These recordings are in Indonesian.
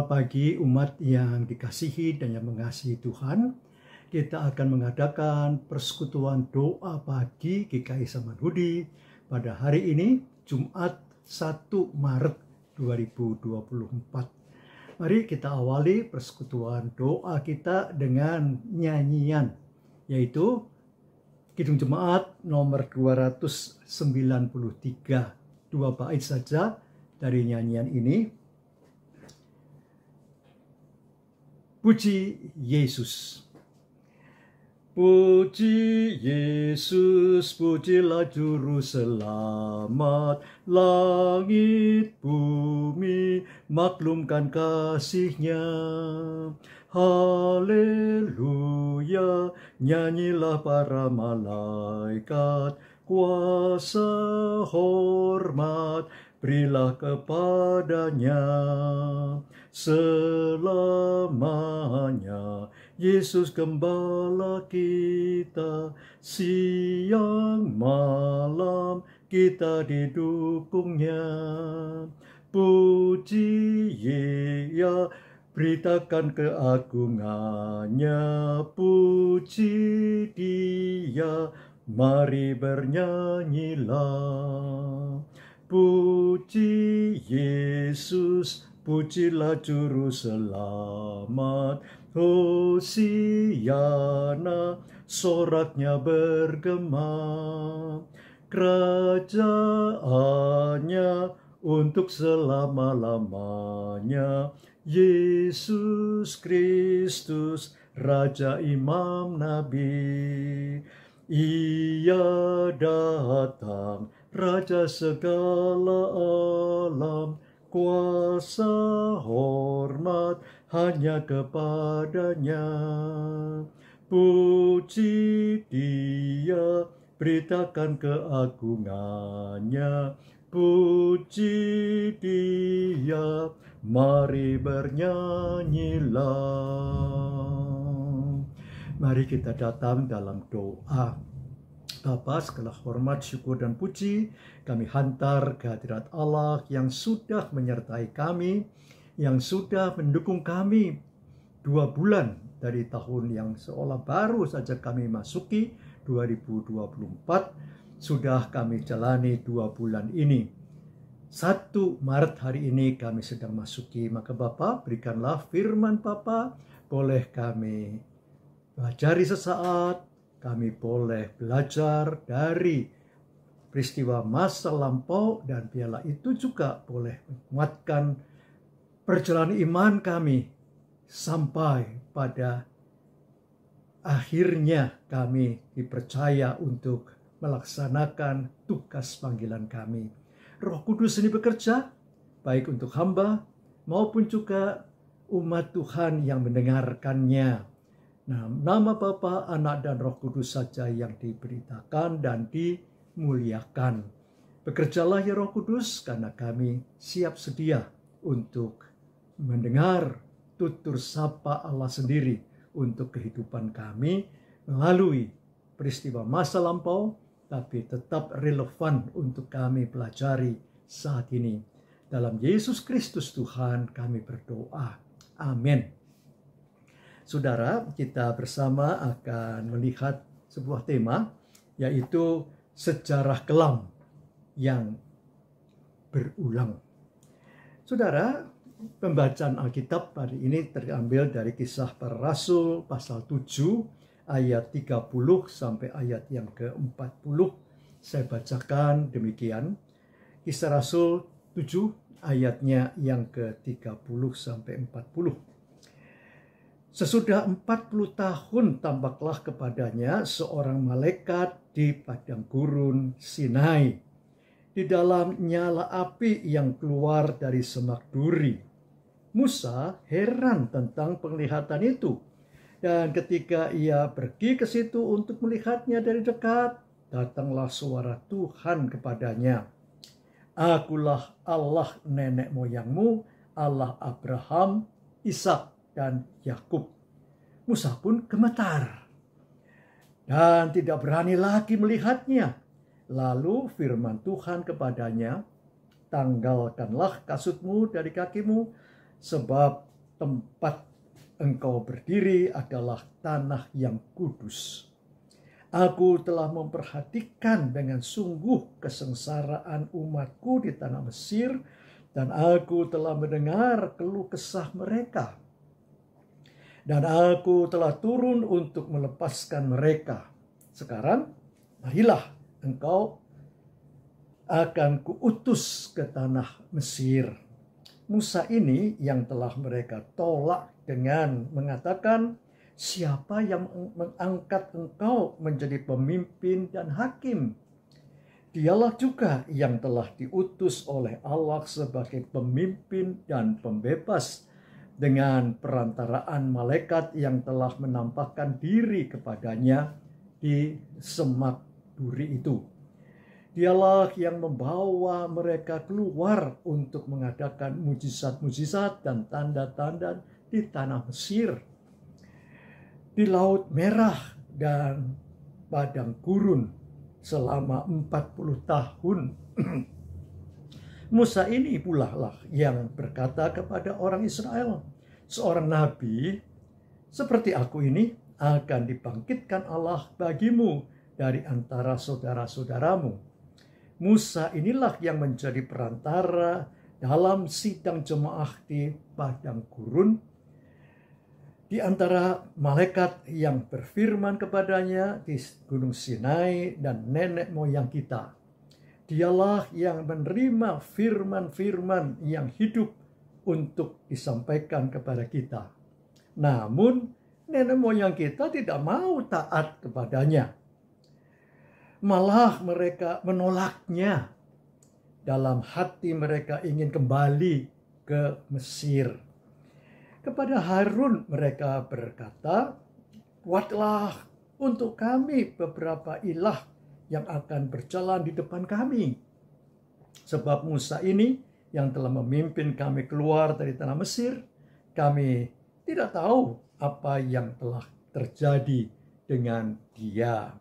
Selamat pagi umat yang dikasihi dan yang mengasihi Tuhan. Kita akan mengadakan persekutuan doa pagi GKI Samanhudi pada hari ini, Jumat 1 Maret 2024. Mari kita awali persekutuan doa kita dengan nyanyian, yaitu Kidung Jemaat nomor 293. 2 bait saja dari nyanyian ini. Puji Yesus. Puji Yesus, pujilah Juru Selamat. Langit bumi maklumkan kasih-Nya. Haleluya, nyanyilah para malaikat. Kuasa hormat berilah kepadanya. Selamanya Yesus Gembala kita, siang malam kita didukungnya. Puji Dia, beritakan keagungannya. Puji Dia, mari bernyanyilah. Puji Yesus, pujilah Juru Selamat. Hosiana, soraknya bergema. Kerajaannya untuk selama-lamanya. Yesus Kristus, Raja Imam Nabi. Ia datang, Raja segala alam. Kuasa hormat hanya kepadanya. Puji Dia, beritakan keagungannya. Puji Dia, mari bernyanyilah. Mari kita datang dalam doa. Bapa, segala hormat, syukur, dan puji kami hantar ke hadirat Allah yang sudah menyertai kami, yang sudah mendukung kami 2 bulan dari tahun yang seolah baru saja kami masuki 2024. Sudah kami jalani 2 bulan ini. 1 Maret hari ini kami sedang masuki. Maka Bapa, berikanlah firman Bapa, boleh kami pelajari sesaat. Kami boleh belajar dari peristiwa masa lampau, dan biarlah itu juga boleh menguatkan perjalanan iman kami sampai pada akhirnya kami dipercaya untuk melaksanakan tugas panggilan kami. Roh Kudus ini bekerja baik untuk hamba maupun juga umat Tuhan yang mendengarkannya. Nah, nama Bapa, Anak, dan Roh Kudus saja yang diberitakan dan dimuliakan. Bekerjalah ya Roh Kudus, karena kami siap sedia untuk mendengar tutur sapa Allah sendiri untuk kehidupan kami melalui peristiwa masa lampau, tapi tetap relevan untuk kami pelajari saat ini. Dalam Yesus Kristus Tuhan kami berdoa. Amin. Saudara, kita bersama akan melihat sebuah tema, yaitu sejarah kelam yang berulang. Saudara, pembacaan Alkitab hari ini terambil dari Kisah Para Rasul pasal 7 ayat 30 sampai ayat yang ke-40. Saya bacakan demikian. Kisah Rasul 7 ayatnya yang ke-30 sampai 40. Sesudah 40 tahun tampaklah kepadanya seorang malaikat di padang gurun Sinai, di dalam nyala api yang keluar dari semak duri. Musa heran tentang penglihatan itu, dan ketika ia pergi ke situ untuk melihatnya dari dekat, datanglah suara Tuhan kepadanya. Akulah Allah nenek moyangmu, Allah Abraham, Ishak, dan Yakub. Musa pun gemetar dan tidak berani lagi melihatnya. Lalu firman Tuhan kepadanya, tanggalkanlah kasutmu dari kakimu, sebab tempat engkau berdiri adalah tanah yang kudus. Aku telah memperhatikan dengan sungguh kesengsaraan umatku di tanah Mesir, dan aku telah mendengar keluh kesah mereka. Dan aku telah turun untuk melepaskan mereka. Sekarang, marilah engkau akan kuutus ke tanah Mesir. Musa ini yang telah mereka tolak dengan mengatakan, siapa yang mengangkat engkau menjadi pemimpin dan hakim? Dialah juga yang telah diutus oleh Allah sebagai pemimpin dan pembebas dengan perantaraan malaikat yang telah menampakkan diri kepadanya di semak duri itu. Dialah yang membawa mereka keluar untuk mengadakan mujizat-mujizat dan tanda-tanda di tanah Mesir, di Laut Merah dan padang gurun selama 40 tahun. Musa ini pula lah yang berkata kepada orang Israel, seorang nabi seperti aku ini akan dibangkitkan Allah bagimu dari antara saudara-saudaramu. Musa inilah yang menjadi perantara dalam sidang jemaah di padang gurun, di antara malaikat yang berfirman kepadanya di Gunung Sinai dan nenek moyang kita. Dialah yang menerima firman-firman yang hidup untuk disampaikan kepada kita. Namun nenek moyang kita tidak mau taat kepadanya. Malah mereka menolaknya. Dalam hati mereka ingin kembali ke Mesir. Kepada Harun mereka berkata, buatlah untuk kami beberapa ilah yang akan berjalan di depan kami. Sebab Musa ini yang telah memimpin kami keluar dari tanah Mesir, kami tidak tahu apa yang telah terjadi dengan dia.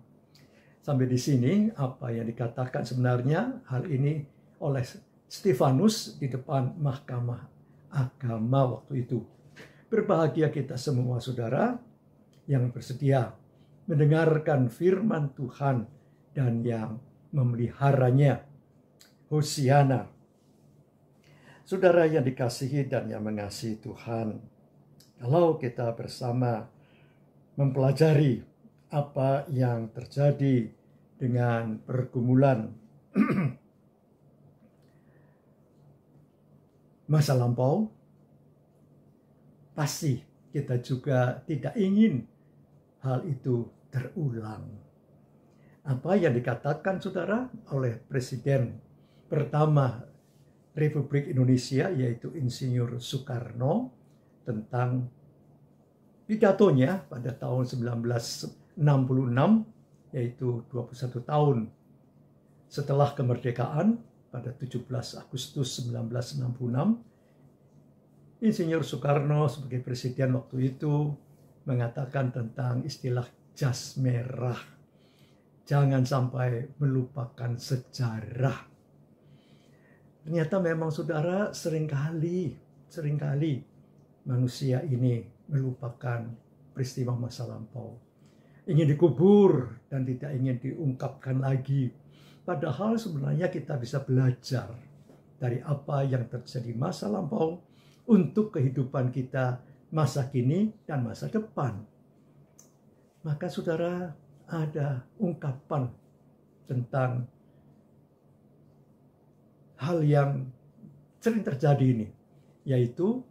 Sampai di sini apa yang dikatakan sebenarnya hal ini oleh Stefanus di depan mahkamah agama waktu itu. Berbahagia kita semua saudara yang bersedia mendengarkan firman Tuhan dan yang memeliharanya. Hosiana. Saudara yang dikasihi dan yang mengasihi Tuhan, kalau kita bersama mempelajari apa yang terjadi dengan pergumulan masa lampau, pasti kita juga tidak ingin hal itu terulang. Apa yang dikatakan saudara oleh Presiden pertama Republik Indonesia yaitu Insinyur Soekarno tentang pidatonya pada tahun 1966 yaitu 21 tahun setelah kemerdekaan pada 17 Agustus 1966, Insinyur Soekarno sebagai presiden waktu itu mengatakan tentang istilah jas merah. Jangan sampai melupakan sejarah. Ternyata memang saudara seringkali manusia ini melupakan peristiwa masa lampau. Ingin dikubur dan tidak ingin diungkapkan lagi. Padahal sebenarnya kita bisa belajar dari apa yang terjadi masa lampau untuk kehidupan kita masa kini dan masa depan. Maka saudara, ada ungkapan tentang hal yang sering terjadi ini, yaitu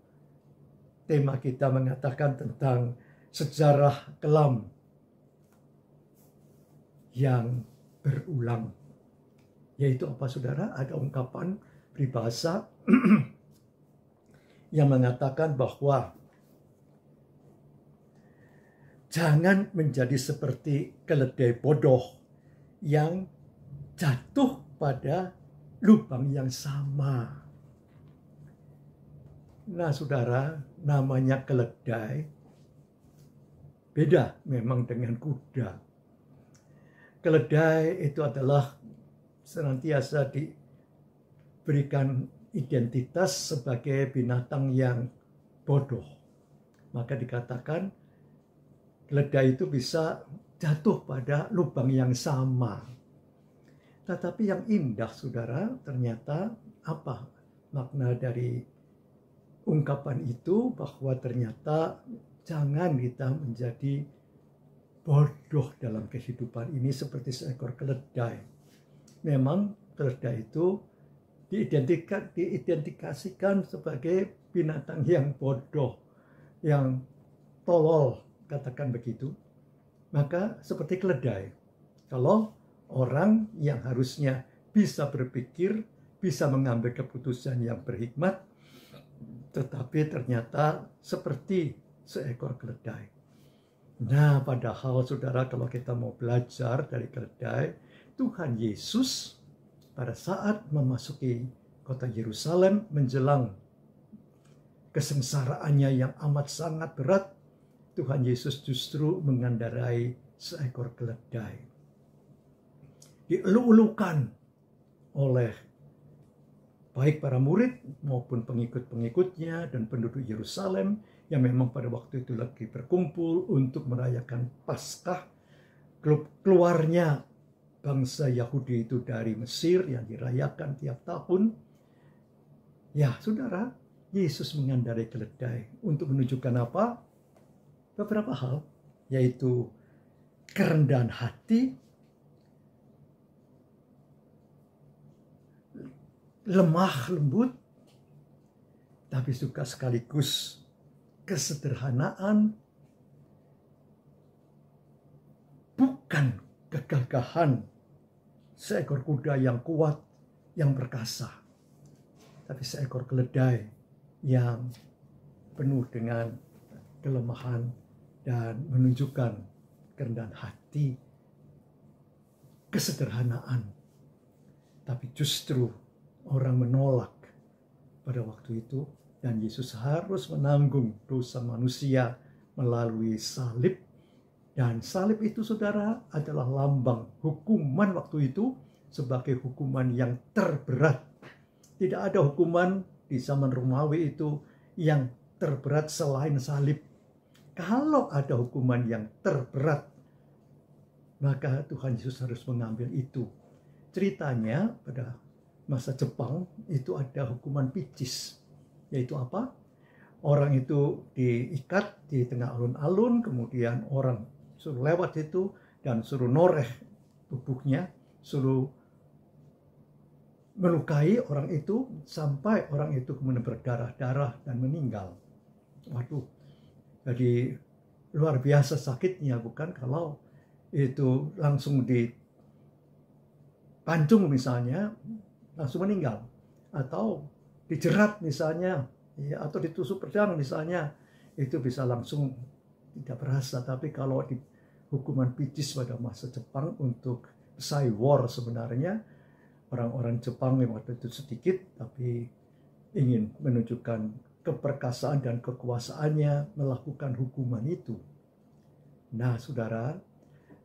tema kita mengatakan tentang sejarah kelam yang berulang. Yaitu apa saudara? Ada ungkapan peribahasa yang mengatakan bahwa jangan menjadi seperti keledai bodoh yang jatuh pada lubang yang sama. Nah saudara, namanya keledai beda memang dengan kuda. Keledai itu adalah senantiasa diberikan identitas sebagai binatang yang bodoh. maka dikatakan keledai itu bisa jatuh pada lubang yang sama. Tetapi yang indah, saudara, ternyata apa makna dari ungkapan itu? Bahwa ternyata jangan kita menjadi bodoh dalam kehidupan ini seperti seekor keledai. Memang keledai itu diidentifikasikan sebagai binatang yang bodoh, yang tolol, katakan begitu. Maka seperti keledai, kalau orang yang harusnya bisa berpikir, bisa mengambil keputusan yang berhikmat, tetapi ternyata seperti seekor keledai. Nah, padahal saudara, kalau kita mau belajar dari keledai, Tuhan Yesus pada saat memasuki kota Yerusalem menjelang kesengsaraannya yang amat sangat berat, Tuhan Yesus justru mengendarai seekor keledai. Dielu-elukan oleh baik para murid maupun pengikut-pengikutnya dan penduduk Yerusalem yang memang pada waktu itu lagi berkumpul untuk merayakan Paskah, keluarnya bangsa Yahudi itu dari Mesir yang dirayakan tiap tahun. Ya, saudara, Yesus mengendarai keledai untuk menunjukkan apa? Beberapa hal, yaitu kerendahan hati, lemah lembut, tapi juga sekaligus kesederhanaan, bukan kegagahan seekor kuda yang kuat, yang perkasa, tapi seekor keledai yang penuh dengan kelemahan dan menunjukkan kerendahan hati, kesederhanaan. Tapi justru orang menolak pada waktu itu, dan Yesus harus menanggung dosa manusia melalui salib. Dan salib itu, saudara, adalah lambang hukuman waktu itu sebagai hukuman yang terberat. Tidak ada hukuman di zaman Romawi itu yang terberat selain salib. Kalau ada hukuman yang terberat, maka Tuhan Yesus harus mengambil itu. Ceritanya pada masa Jepang itu ada hukuman picis. Yaitu apa? Orang itu diikat di tengah alun-alun, kemudian orang suruh lewat itu dan suruh noreh tubuhnya, suruh melukai orang itu sampai orang itu kemudian berdarah-darah dan meninggal. Waduh, jadi luar biasa sakitnya, bukan? Kalau itu langsung dipancung misalnya, langsung meninggal, atau dijerat misalnya, ya, atau ditusuk pedang misalnya, itu bisa langsung tidak berasa. Tapi kalau di hukuman picis pada masa Jepang untuk Psy War, sebenarnya orang-orang Jepang yang waktu itu sedikit, tapi ingin menunjukkan keperkasaan dan kekuasaannya melakukan hukuman itu. Nah, saudara,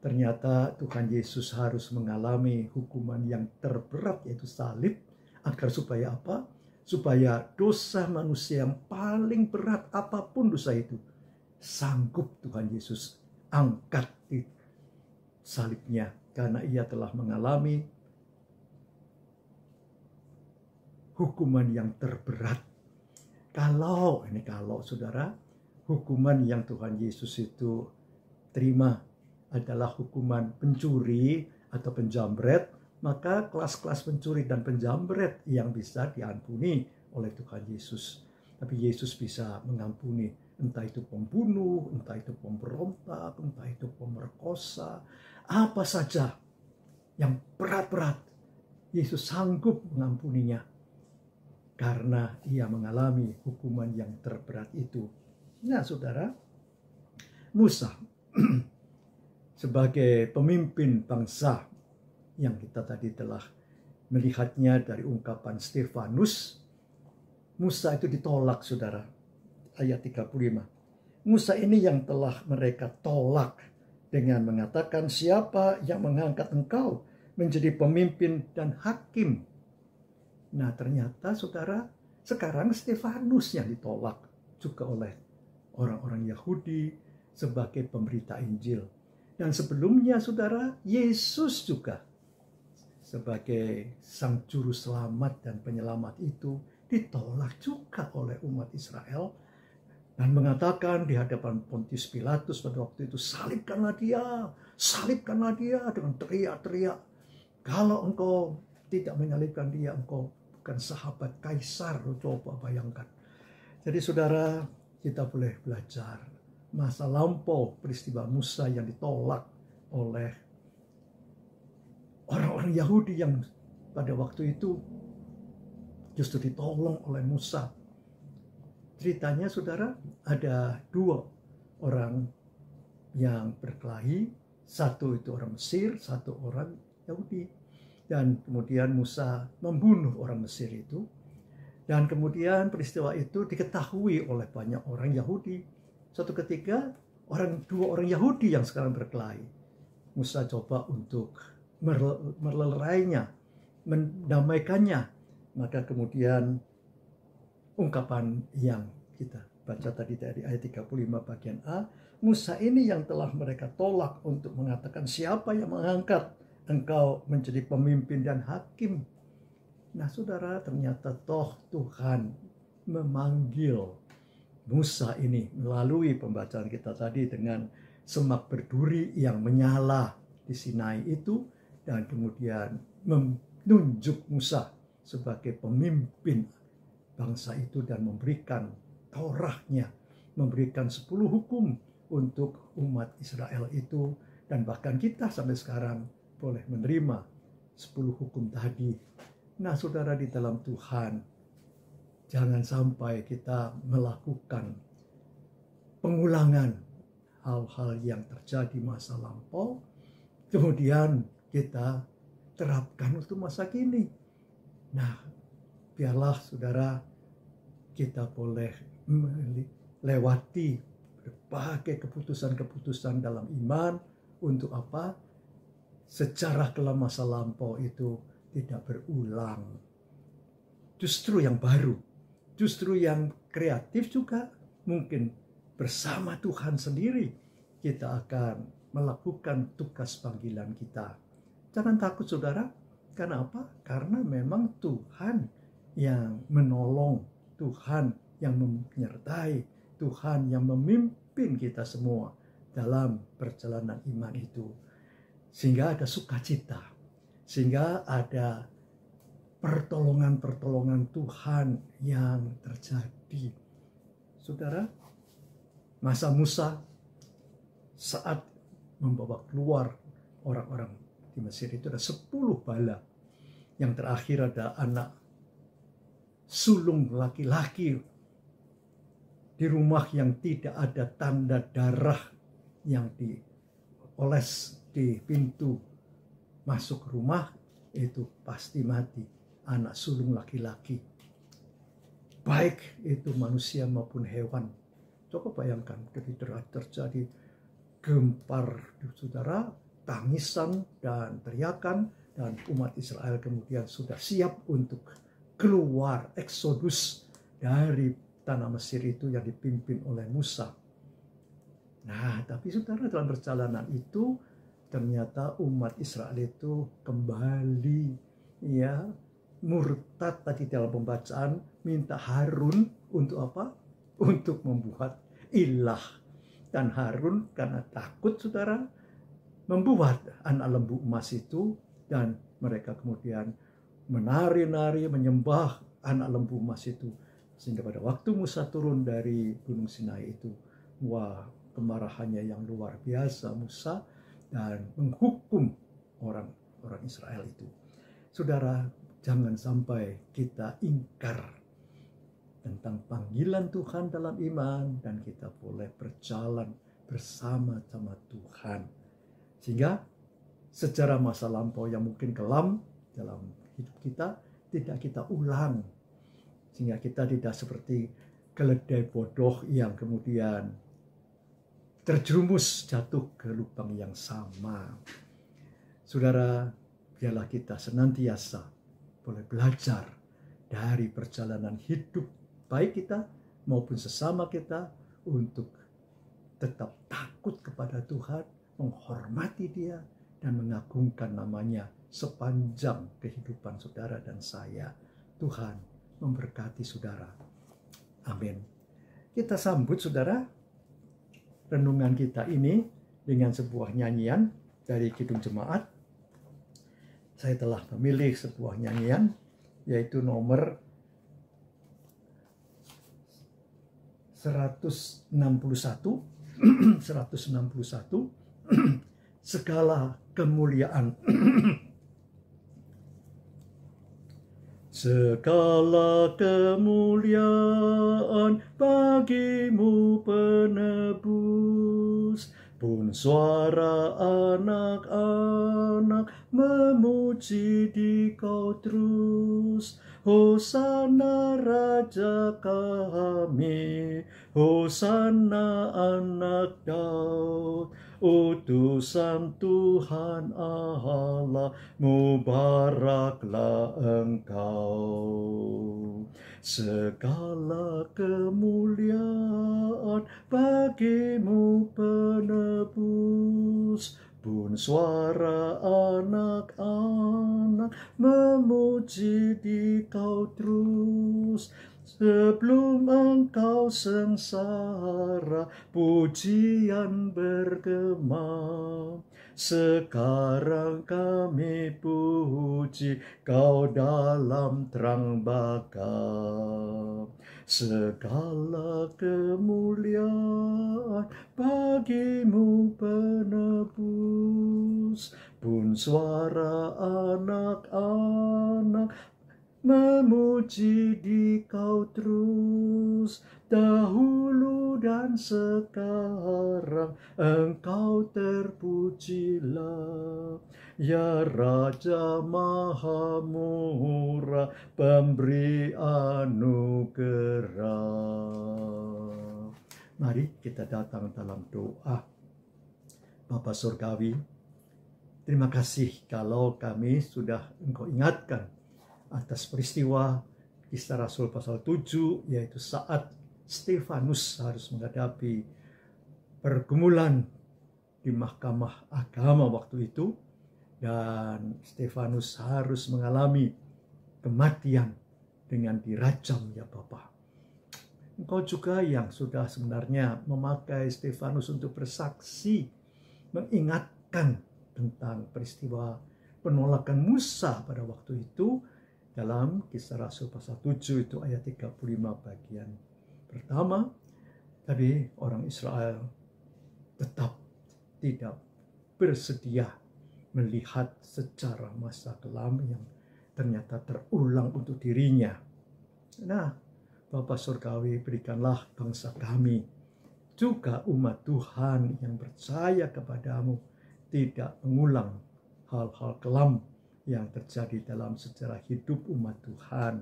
ternyata Tuhan Yesus harus mengalami hukuman yang terberat, yaitu salib, agar supaya apa? Supaya dosa manusia yang paling berat, apapun dosa itu, sanggup Tuhan Yesus angkat di salibnya, karena ia telah mengalami hukuman yang terberat. Kalau saudara, hukuman yang Tuhan Yesus itu terima adalah hukuman pencuri atau penjamret, maka kelas-kelas pencuri dan penjamret yang bisa diampuni oleh Tuhan Yesus. Tapi Yesus bisa mengampuni entah itu pembunuh, entah itu pemberontak, entah itu pemerkosa, apa saja yang berat-berat, Yesus sanggup mengampuninya karena ia mengalami hukuman yang terberat itu. Nah, saudara, Musa sebagai pemimpin bangsa yang kita tadi telah melihatnya dari ungkapan Stefanus, Musa itu ditolak, saudara. Ayat 35. Musa ini yang telah mereka tolak dengan mengatakan, siapa yang mengangkat engkau menjadi pemimpin dan hakim? Nah, ternyata saudara, sekarang Stefanus yang ditolak juga oleh orang-orang Yahudi sebagai pemberita Injil. Dan sebelumnya saudara, Yesus juga sebagai sang juru selamat dan penyelamat itu ditolak juga oleh umat Israel dan mengatakan di hadapan Pontius Pilatus pada waktu itu, salibkanlah dia dengan teriak-teriak. Kalau engkau tidak menyalibkan dia, engkau bukan sahabat kaisar. Coba bayangkan. Jadi saudara, kita boleh belajar masa lampau peristiwa Musa yang ditolak oleh orang-orang Yahudi yang pada waktu itu justru ditolong oleh Musa. Ceritanya saudara, ada dua orang yang berkelahi, satu itu orang Mesir, satu orang Yahudi. Dan kemudian Musa membunuh orang Mesir itu. Dan kemudian peristiwa itu diketahui oleh banyak orang Yahudi. Suatu ketika dua orang Yahudi yang sekarang berkelahi, Musa coba untuk melerainya, mendamaikannya. Maka kemudian ungkapan yang kita baca tadi dari ayat 35 bagian A, Musa ini yang telah mereka tolak untuk mengatakan, siapa yang mengangkat engkau menjadi pemimpin dan hakim. Nah saudara, ternyata toh Tuhan memanggil Musa ini melalui pembacaan kita tadi dengan semak berduri yang menyala di Sinai itu, dan kemudian menunjuk Musa sebagai pemimpin bangsa itu dan memberikan Tauratnya, memberikan 10 hukum untuk umat Israel itu, dan bahkan kita sampai sekarang boleh menerima 10 hukum tadi. Nah saudara, di dalam Tuhan, jangan sampai kita melakukan pengulangan hal-hal yang terjadi masa lampau, kemudian kita terapkan untuk masa kini. Nah, biarlah saudara, kita boleh melewati berbagai keputusan-keputusan dalam iman untuk apa? Sejarah kelam masa lampau itu tidak berulang. Justru yang baru, justru yang kreatif juga, mungkin bersama Tuhan sendiri kita akan melakukan tugas panggilan kita. Jangan takut saudara, karena apa? Karena memang Tuhan yang menolong, Tuhan yang menyertai, Tuhan yang memimpin kita semua dalam perjalanan iman itu. Sehingga ada sukacita, sehingga ada pertolongan-pertolongan Tuhan yang terjadi. Saudara, masa Musa saat membawa keluar orang-orang di Mesir itu ada 10 bala. Yang terakhir ada anak sulung laki-laki di rumah yang tidak ada tanda darah yang dioles di pintu masuk rumah, itu pasti mati anak sulung laki-laki, baik itu manusia maupun hewan. Coba bayangkan ketika terjadi gempar saudara, tangisan dan teriakan, dan umat Israel kemudian sudah siap untuk keluar eksodus dari tanah Mesir itu yang dipimpin oleh Musa. Nah, tapi saudara, dalam perjalanan itu ternyata umat Israel itu kembali murtad tadi dalam pembacaan, minta Harun untuk apa? Untuk membuat ilah. Dan Harun karena takut saudara, membuat anak lembu emas itu, dan mereka kemudian menari-nari menyembah anak lembu emas itu. Sehingga pada waktu Musa turun dari Gunung Sinai itu, wah, kemarahannya yang luar biasa Musa, dan menghukum orang Israel itu. Saudara, jangan sampai kita ingkar tentang panggilan Tuhan dalam iman, dan kita boleh berjalan bersama-sama Tuhan. Sehingga sejarah masa lampau yang mungkin kelam dalam hidup kita tidak kita ulang. Sehingga kita tidak seperti keledai bodoh yang kemudian terjerumus jatuh ke lubang yang sama. Saudara, biarlah kita senantiasa boleh belajar dari perjalanan hidup baik kita maupun sesama kita untuk tetap takut kepada Tuhan, menghormati Dia, dan mengagungkan namanya sepanjang kehidupan saudara dan saya. Tuhan memberkati saudara. Amin. Kita sambut saudara renungan kita ini dengan sebuah nyanyian dari Kidung Jemaat. Saya telah memilih sebuah nyanyian, yaitu nomor 161 segala kemuliaan. Segala kemuliaan bagimu penebus, pun suara anak-anak memuji Dikau terus. Hosana Raja kami, Hosana Anak Daud, utusan Tuhan Allah, mubaraklah Engkau. Segala kemuliaan bagimu penebus, pun suara anak-anak memuji Dikau terus. Sebelum Engkau sengsara, pujian bergema. Sekarang kami puji Kau dalam terang baka. Segala kemuliaan bagimu penebus, pun suara anak-anak memuji Dikau terus. Dahulu dan sekarang Engkau terpujilah, ya Raja Maha Murah, pemberi anugerah. Mari kita datang dalam doa. Bapa Surgawi, terima kasih kalau kami sudah Engkau ingatkan atas peristiwa Kisah Rasul pasal 7, yaitu saat Stefanus harus menghadapi pergumulan di mahkamah agama waktu itu, dan Stefanus harus mengalami kematian dengan dirajam, ya Bapa. Engkau juga yang sudah sebenarnya memakai Stefanus untuk bersaksi, mengingatkan tentang peristiwa penolakan Musa pada waktu itu dalam Kisah Rasul pasal 7 itu ayat 35 bagian pertama. Tapi orang Israel tetap tidak bersedia melihat secara masa kelam yang ternyata terulang untuk dirinya. Nah, Bapa Surgawi, berikanlah bangsa kami, juga umat Tuhan yang percaya kepadamu, tidak mengulang hal-hal kelam yang terjadi dalam sejarah hidup umat Tuhan.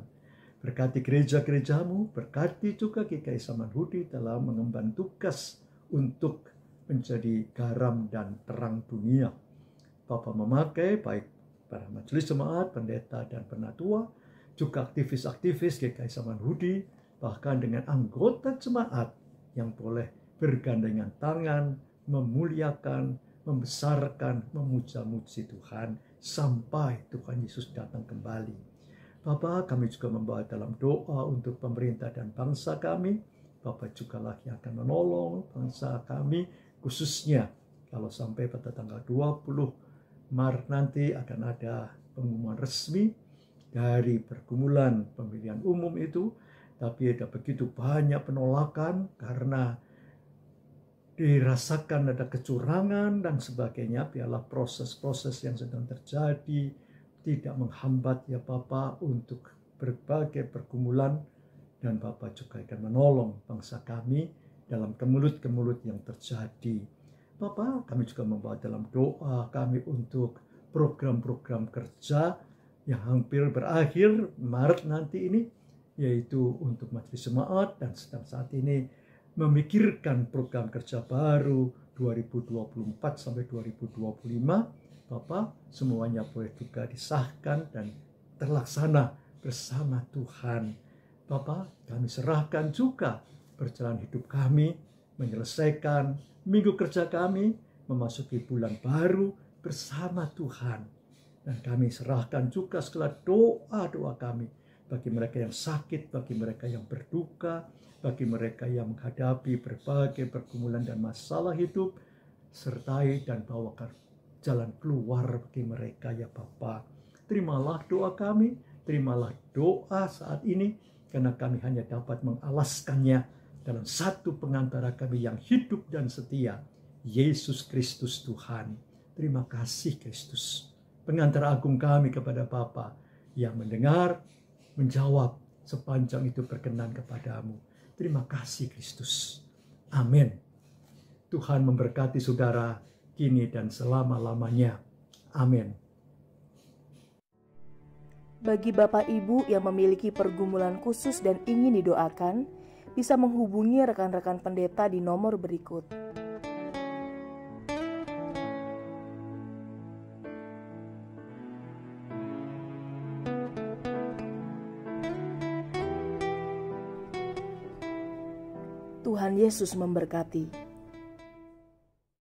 Berkati gereja-gerejamu, berkati juga GKI Samanhudi dalam mengemban tugas untuk menjadi garam dan terang dunia. Bapa memakai baik para majelis jemaat, pendeta dan penatua, juga aktivis-aktivis GKI Samanhudi, bahkan dengan anggota jemaat yang boleh bergandengan tangan, memuliakan, membesarkan, memuja-muji Tuhan sampai Tuhan Yesus datang kembali. Bapa, kami juga membawa dalam doa untuk pemerintah dan bangsa kami. Bapa jugalah yang akan menolong bangsa kami, khususnya kalau sampai pada tanggal 20 Maret nanti akan ada pengumuman resmi dari pergumulan pemilihan umum itu. Tapi ada begitu banyak penolakan karena dirasakan ada kecurangan dan sebagainya. Biarlah proses-proses yang sedang terjadi tidak menghambat, ya Bapa, untuk berbagai pergumulan, dan Bapa juga akan menolong bangsa kami dalam kemulut-kemulut yang terjadi. Bapa, kami juga membawa dalam doa kami untuk program-program kerja yang hampir berakhir Maret nanti ini, yaitu untuk majelis jemaat, dan sedang saat ini memikirkan program kerja baru 2024 sampai 2025. Bapak, semuanya boleh juga disahkan dan terlaksana bersama Tuhan. Bapak, kami serahkan juga perjalanan hidup kami menyelesaikan minggu kerja kami, memasuki bulan baru bersama Tuhan. Dan kami serahkan juga segala doa-doa kami bagi mereka yang sakit, bagi mereka yang berduka, bagi mereka yang menghadapi berbagai pergumulan dan masalah hidup. Sertai dan bawakan jalan keluar bagi mereka ya Bapa. Terimalah doa kami, terimalah doa saat ini, karena kami hanya dapat mengalaskannya dalam satu pengantara kami yang hidup dan setia, Yesus Kristus Tuhan. Terima kasih Kristus, pengantara agung kami kepada Bapa, yang mendengar, menjawab sepanjang itu berkenan kepadamu. Terima kasih Kristus. Amin. Tuhan memberkati saudara kini dan selama-lamanya. Amin. Bagi Bapak Ibu yang memiliki pergumulan khusus dan ingin didoakan, bisa menghubungi rekan-rekan pendeta di nomor berikut. Tuhan Yesus memberkati.